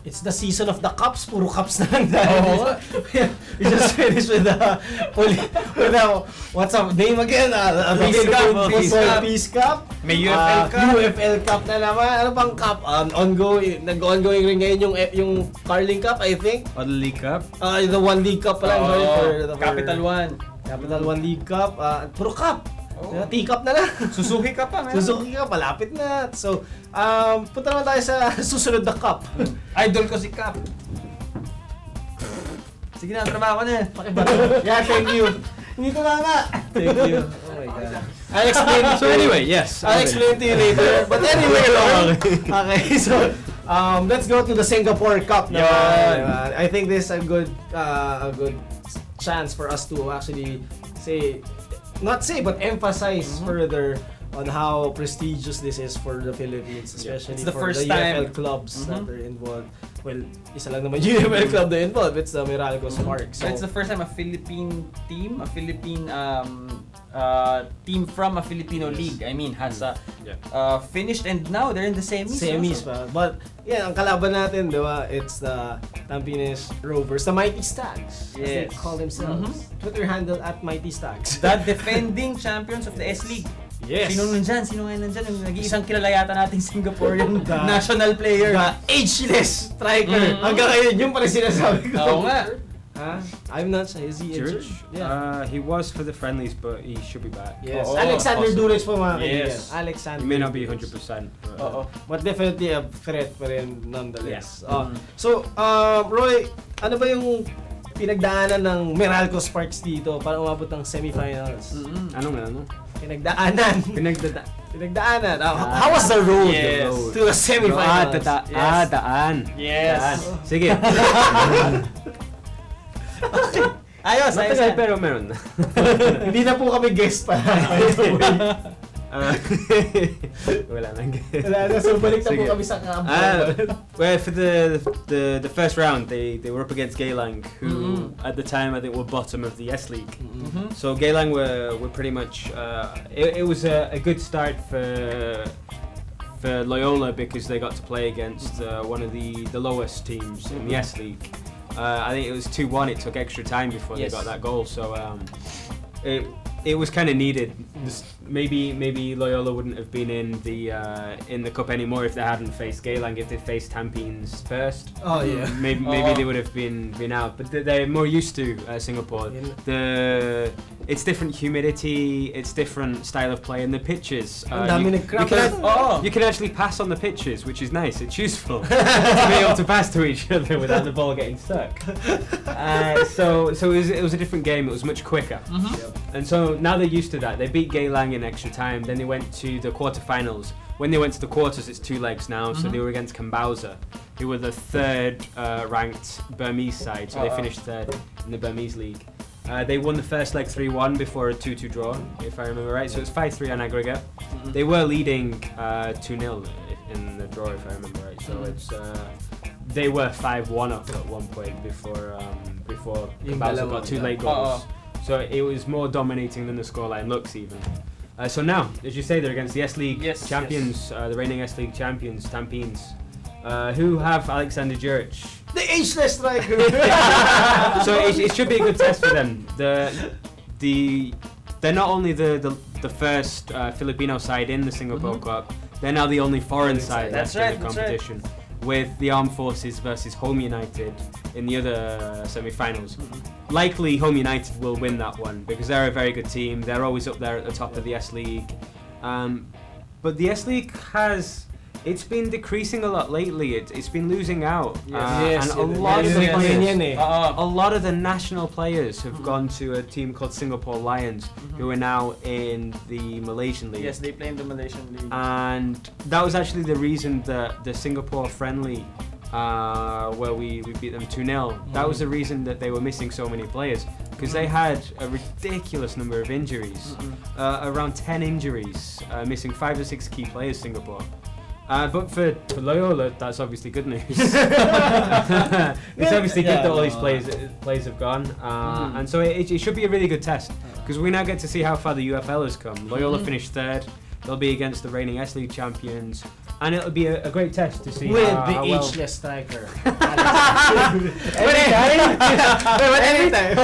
it's the season of the cups. Puro cups na lang dahil. We just finished with the what's up name again? Peace Cup. May UFL Cup. UFL Cup na naman. Ano bang cup? Nag-ongoing rin ngayon yung Carling Cup, I think. Or the League Cup. The One League Cup pala. Capital One. Capital One League Cup. Puro cup. Teacup na lang. Suzuki Cup pa. Suzuki Cup, malapit na. So, punta naman tayo sa susunod na cup. Idol ko si Cup. Sige na, trabaho ko na. Yeah, thank you. Hindi ko nga. Thank you. Oh my God. I'll explain to you. So anyway, yes. I'll explain to you later. But anyway, okay, so let's go to the Singapore Cup now. Yeah. I think this is a good chance for us to actually but emphasize further on how prestigious this is for the Philippines, especially it's the for first the time. UFL clubs that are involved. Well, isa lang naman UFL club na involved. It's the Meralco Spark. So it's the first time a Philippine team from a Filipino league, has finished, and now they're in the semis pa. But ang kalaban natin, diba? It's the Tampines Rovers, the Mighty Stags, as they call themselves. Twitter handle @MightyStags. The defending champions of the S-League. Yes. Sino ngayon nandyan? Yung nag-iisang kilala yata nating Singaporean national player. The ageless striker. Hanggang ngayon, yung pala sinasabi ko. Oo nga. I'm not sure. Is he injured? Yeah. He was for the friendlies, but he should be back. Yes. Alexander Duric po mga kaibigan. Yes. Alexander. He may not be 100%. But definitely a threat pa rin nonetheless. So, Roy, ano ba yung pinagdaanan ng Meralco Sparks dito para umabot ng semifinals? Ano? Pinagdaanan. How was the road to the semifinals? Daan. Yes. Sige. Ayos. Matagal pero meron na. Hindi na po kami guest pa. Wala nang guest. Wala na, so balik na po kami sa kampo. Well, for the first round, they were up against Geylang, who at the time I think were bottom of the S League. So Geylang were pretty much. It was a good start for Loyola because they got to play against one of the lowest teams in the S League. I think it was 2-1. It took extra time before they got that goal. So it was kind of needed. Maybe Loyola wouldn't have been in the cup anymore if they hadn't faced Geylang. If they faced Tampines first, maybe they would have been out. But they're more used to Singapore. It's different humidity. It's different style of play, and the pitches. You can actually pass on the pitches, which is nice. It's useful to be able to pass to each other without the ball getting stuck. So it was a different game. It was much quicker, and so now they're used to that. They beat Geylang in extra time. Then they went to the quarterfinals. When they went to the quarters, it's 2 legs now. So they were against Kambauza, who were the third ranked Burmese side. So they finished third in the Burmese league. They won the first leg 3-1 before a 2-2 draw, if I remember right. So it's 5-3 on aggregate. They were leading 2-0 in the draw, if I remember right. So it's they were 5-1 up at one point before Kambauza got 2 late goals. So it was more dominating than the scoreline looks even. So now, as you say, they're against the S League champions, the reigning S League champions, Tampines, who have Alexander Duric. The ageless striker! So it should be a good test for them. They're not only the first Filipino side in the Singapore Cup, they're now the only foreign side left in the competition. With the Armed Forces versus Home United in the other semi-finals. Likely Home United will win that one because they're a very good team. They're always up there at the top of the S League. But the S League it's been decreasing a lot lately. It's been losing out. And a lot of the national players have gone to a team called Singapore Lions, who are now in the Malaysian league. Yes, they play in the Malaysian league. And that was actually the reason that the Singapore friendly, where we beat them 2-0, that was the reason that they were missing so many players, because they had a ridiculous number of injuries, around 10 injuries, missing 5 or 6 key players, Singapore. But for Loyola, that's obviously good news. It's obviously good that all these players have gone, and so it should be a really good test, because we now get to see how far the UFL has come. Loyola finished third, they'll be against the reigning S League champions, and it'll be a great test to see with how the well. ageless striker. Anytime.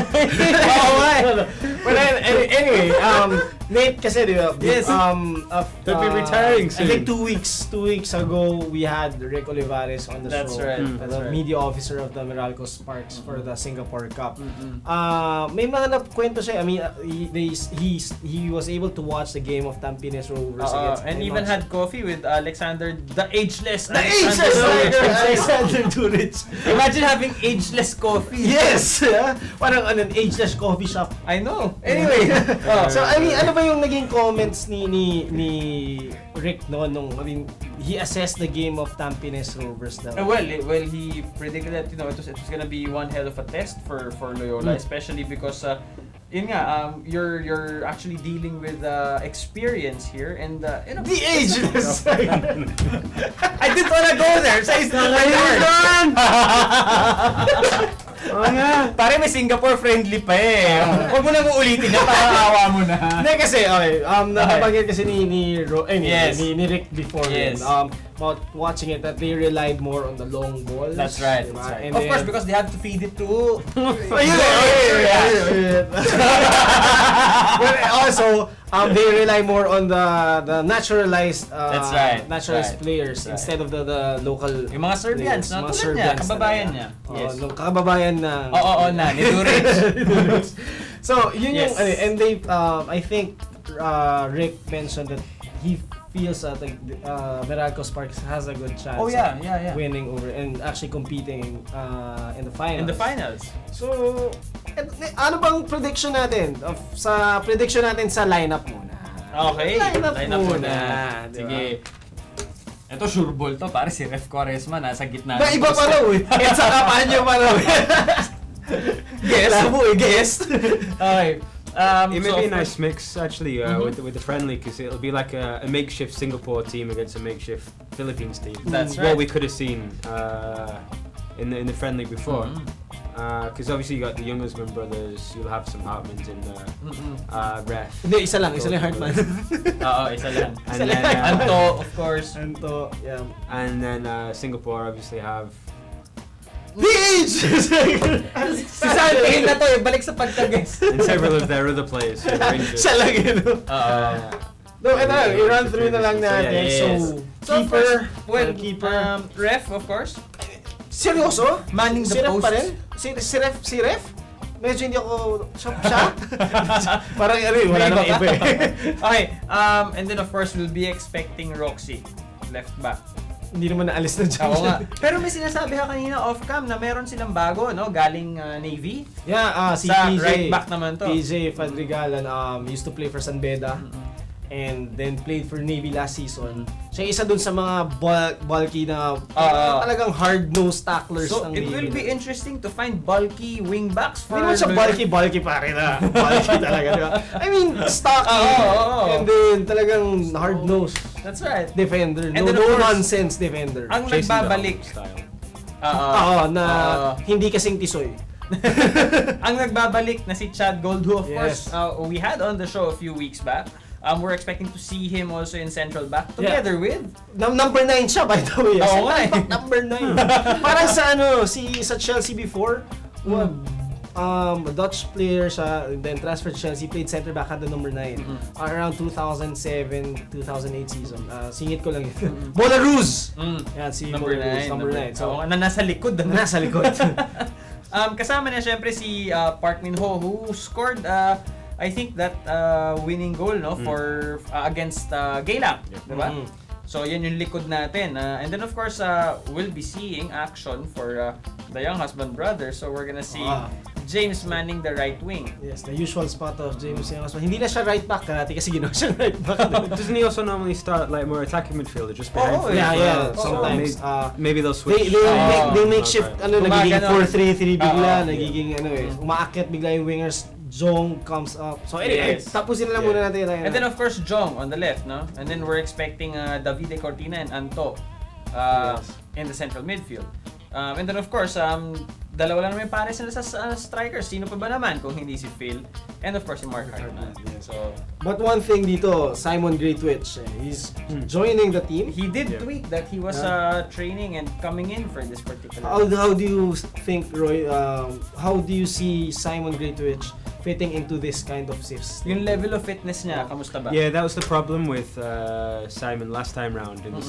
But anyway, Nate kasi, di ba? Yes. They'll be retiring soon. I think 2 weeks ago, we had Rick Olivares on the That's show. right. The That's right. media officer of the Meralco Sparks for the Singapore Cup. May mga nakwento siya. I mean, he was able to watch the game of Tampines Rovers against and even Pinox. had coffee with Alexander, the ageless Alexander Duric. Imagine having ageless coffee. Yes! Parang an ageless coffee shop. I know. Anyway. So I mean, ano ba yung naging comments ni Rick no nung he assessed the game of Tampines Rovers daw. Well, he predicted that it was gonna be one hell of a test for Loyola, especially because yun nga, you're actually dealing with experience here and you know, The ageless. I didn't wanna go there. Say it's not my word. Oo nga. Pare, may Singapore friendly pa eh. Huwag mo nang uulitin yan, awa mo na. Hindi kasi, okay, nabanggit kasi ni Rick before Yes. about watching it that they relied more on the long balls. That's right. Diba? That's right. And Of then- course, because they have to feed it to... But also, they rely more on the naturalized That's right. naturalized Right. players That's right. instead of the local Yung mga Serbians, players. no? Mga Tulad niya, Serbians kababayan talaga. niya. Oo, Yes. nung kababayan na. Oo, na, ni Duric. So, yun Yes. yung, and they, I think, Rick mentioned that he feels that Meralco Sparks has a good chance Oh yeah, of yeah, yeah. winning over and actually competing in the finals. In the finals. So, ano bang prediction natin? Sa prediction natin sa lineup muna. Okay, Lineup lineup muna. muna. Sige. Ito sure ball to, pare si Ref Quaresma nasa gitna. Na iba pa raw eh. At sa kapanyo pa raw. Guest mo eh, guest. Okay. It may so be a of nice mix actually Mhm. with the friendly, because it'll be like a makeshift Singapore team against a makeshift Philippines team. That's What right. we could have seen in the friendly before. Mhm. Because obviously you got the Youngersman brothers, you'll have some Hartmans in the ref. Hindi, isa lang Hartman. Oo, isa lang. And then, Anto, of course. Anto, yeah. and then Singapore obviously have Peach! Si Santin na to eh, balik sa pagka-guest. and several of their other players. who are injured. Siya lang yun. Oo. No, ito lang, i-run through na lang natin. Yes. So, of course, keeper. well, keeper. Ref, of course. Seryoso? Manning the Si Ref posts. pa rin? Si Ref? Medyo hindi ako siya? Parang ano wala May namang iba iba ka? eh. Okay, and then of course we'll be expecting Roxy, left back. Hindi naman naalis na dyan. Oo nga. Pero may sinasabi ka kanina off-cam na meron silang bago, no? Galing Navy. Yeah, si Sa PJ. right back naman to. PJ Fadrigalan used to play for San Beda. And then played for Navy last season. Siya isa dun sa mga bulky na talagang hard-nosed tacklers So, ng it Navy. will be interesting to find bulky wingbacks for... Hindi naman siya bulky pa rin na. Bulky talaga, di ba? I mean, stocky. Oo. And then talagang hard-nosed That's right. defender. And No, then, of course, nonsense defender. Ang Chasing nagbabalik. down style. Oo, na hindi kasing tisoy. Ang nagbabalik na si Chad Gold, who of Yes. course we had on the show a few weeks back. We're expecting to see him also in central back together with Number 9 siya, by the way. Oo nga eh. Number 9. Parang sa sa Chelsea before, a Dutch player siya, then transferred to Chelsea, played center back, had the number 9. Around 2007-2008 season. Singit ko lang yun. Bolaruz! Yan, si number Bolaruz, 9. number 9. So, So, na nasa likod. nasa likod. Kasama niya syempre si Park Min Ho, who scored I think that winning goal for against Geylang, diba? So yan yung likod natin. And then of course we'll be seeing action for the Young Husband brothers. So we're gonna see James manning the right wing. Yes, the usual spot of James Young. Hindi na siya right back dati kasi ginawa siya right back. Doesn't he also normally start like more attacking midfielder, just behind? Oh, Yeah, So sometimes. maybe they'll switch. They make shift, nagiging Gumagano. 4-3-3 bigla, Oo. nagiging umaakyat bigla yung wingers, Jong comes up. So anyway, Yes. tapusin na lang muna natin. And then of course Jong on the left, no? And then we're expecting Davide Cortina and Anto in the central midfield. And then of course dalawa lang naman yung pares nila sa strikers. Sino pa ba naman kung hindi si Phil? And of course, si Mark Hartman. Yes. So, But one thing dito, Simon Greatwich, he's joining the team. he did tweet that he was training and coming in for this particular. How do you think, Roy? How do you see Simon Greatwich fitting into this kind of system? Yung level of fitness niya, kamusta ba? Yeah, that was the problem with Simon last time round in the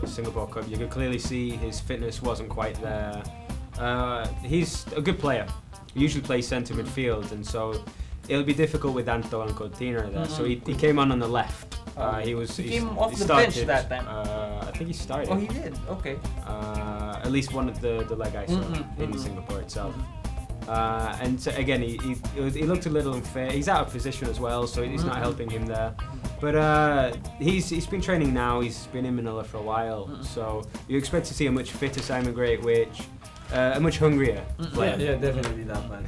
Singapore Cup. You could clearly see his fitness wasn't quite there. He's a good player. He usually plays centre midfield, and so it'll be difficult with Anto and Coutinho there. So he came on the left. He came off the started, bench that time. I think he started. Oh, he did? Okay. At least one of the leg I saw in Singapore itself. And so again, he looked a little unfair. He's out of position as well, so he's not helping him there. But he's been training now. He's been in Manila for a while, so you expect to see a much fitter Simon Greatwich, a much hungrier player. Yeah, definitely that man.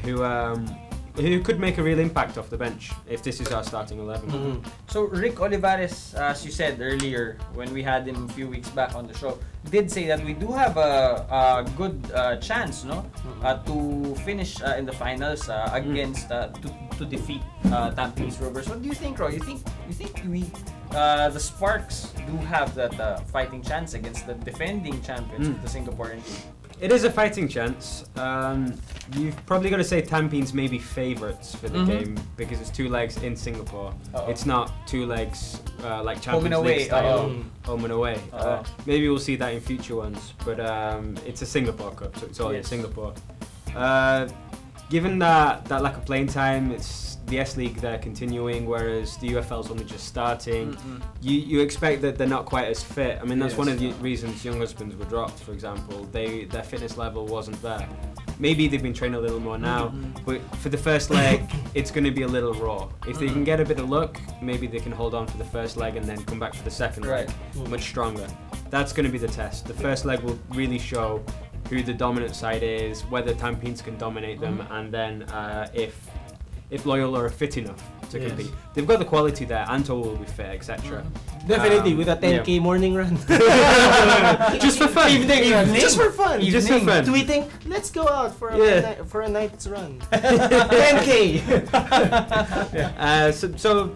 Who could make a real impact off the bench if this is our starting 11. So Rick Olivares, as you said earlier when we had him a few weeks back on the show, did say that we do have a good chance, to finish in the finals against to defeat Tampines Rovers. What do you think, Roy? You think we the Sparks do have that fighting chance against the defending champions of the Singaporean team? It is a fighting chance. You've probably got to say Tampines may be favourites for the game because it's 2 legs in Singapore. It's not 2 legs like Champions League style, home and away. Maybe we'll see that in future ones, but it's a Singapore Cup, so it's all in Singapore. Given that lack of playing time, it's the S League they're continuing, whereas the UFL's only just starting. You expect that they're not quite as fit. I mean, that's one of the reasons Young Husbands were dropped, for example. Their fitness level wasn't there. Maybe they've been training a little more now, but for the first leg, it's going to be a little raw. If they can get a bit of luck, maybe they can hold on for the first leg and then come back for the second leg much stronger. That's going to be the test. The first leg will really show who the dominant side is, whether Tampines can dominate them, and then if Loyola are fit enough to compete. They've got the quality there, Anto will be fit, etc. Definitely, with a 10K morning run. Just for fun. Evening run. Just for fun. Just for fun. Tweeting, let's go out for a night's run. 10K. So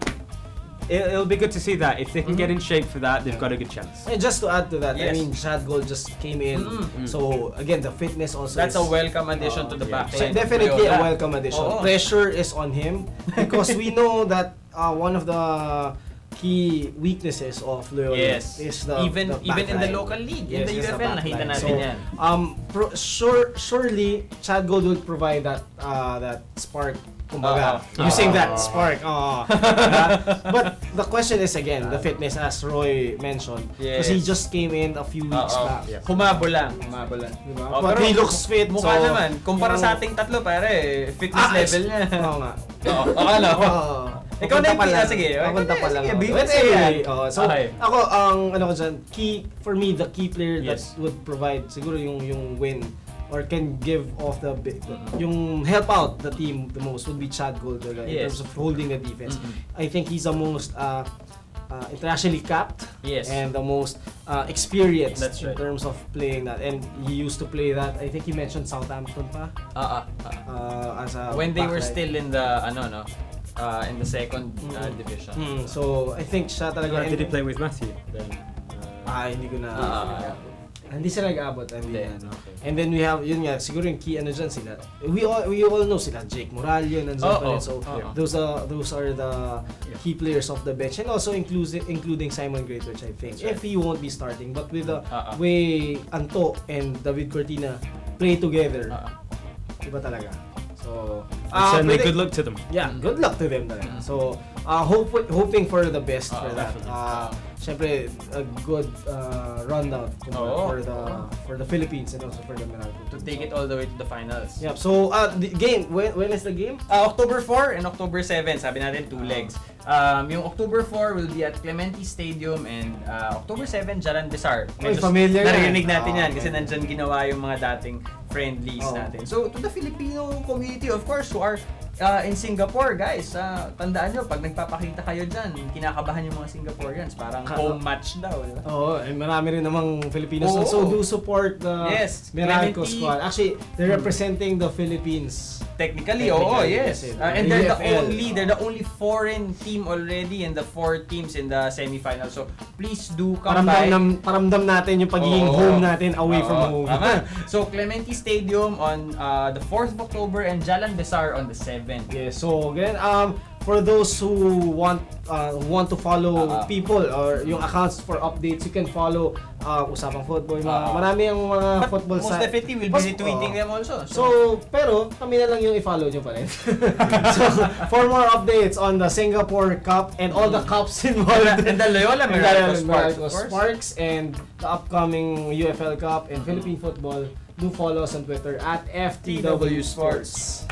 it'll be good to see that. If they can get in shape for that, they've got a good chance. And just to add to that, I mean, Chad Gold just came in. So again, the fitness also That's a welcome addition to the back so end. definitely a welcome addition. Pressure is on him because we know that one of the key weaknesses of Loyola is the even in the local league, in the UFL, nakita natin yan. Surely Chad Gold will provide that spark. Using that spark. But the question is again the fitness, as Roy mentioned, because he just came in a few weeks back. Humabo lang. Diba? But he looks fit. Mukha naman. Kumpara sa ating tatlo, pare, fitness level niya. Oo nga. Akala ko. Ikaw na yung pila, sige. Papunta pa lang. So, ako, for me, the key player that would provide siguro yung win or can give off yung help out the team the most would be Chad Gold in terms of holding the defense. I think he's the most internationally capped and the most experienced in terms of playing that, and he used to play that. I think he mentioned Southampton pa as a when they were still in the in the second division. So I think siya talaga. Did he play with Matthew then? Hindi ko na. Hindi sila nag-abot. And then we have, yun nga, siguro yung key dyan sila. We all know sila, Jake Moralio, nandiyan pa rin. So those are the key players of the bench, and also including Simon Greatwich, I think. If he won't be starting, but with the way Anto and David Cortina play together, iba talaga. So certainly good luck to them. Yeah, good luck to them talaga. So hoping for the best for that. Siyempre, a good rundown for the Philippines and also for the Meralco to take it all the way to the finals. Yeah. So the game, when is the game? October 4 and October 7. Sabi natin 2 legs. Yung October 4 will be at Clementi Stadium, and October 7 Jalan Besar. Familiar. Narinig natin yan kasi nandyan ginawa yung mga dating friendlies natin. So to the Filipino community, of course, who are in Singapore, guys, tandaan nyo, pag nagpapakita kayo dyan, kinakabahan yung mga Singaporeans. Parang home match daw. Diba? Oo, marami rin namang Filipinos. So do support the Miracle Squad. Actually, they're representing the Philippines. Technically, yes. And they're the only foreign team already in the 4 teams in the semifinal. So please do come by. Paramdam natin yung pagiging home natin away from home. So Clementi Stadium on the 4th of October and Jalan Besar on the 7th. Yeah, so again, for those who want to follow people or yung accounts for updates, you can follow Usapang Football. Marami ang mga football most definitely we'll be retweeting them also. So, pero kami na lang yung i-follow nyo pa rin. So, for more updates on the Singapore Cup and all the cups involved, and the Loyola Miracle Sparks and the upcoming UFL Cup and Philippine football, do follow us on Twitter at FTW Sports.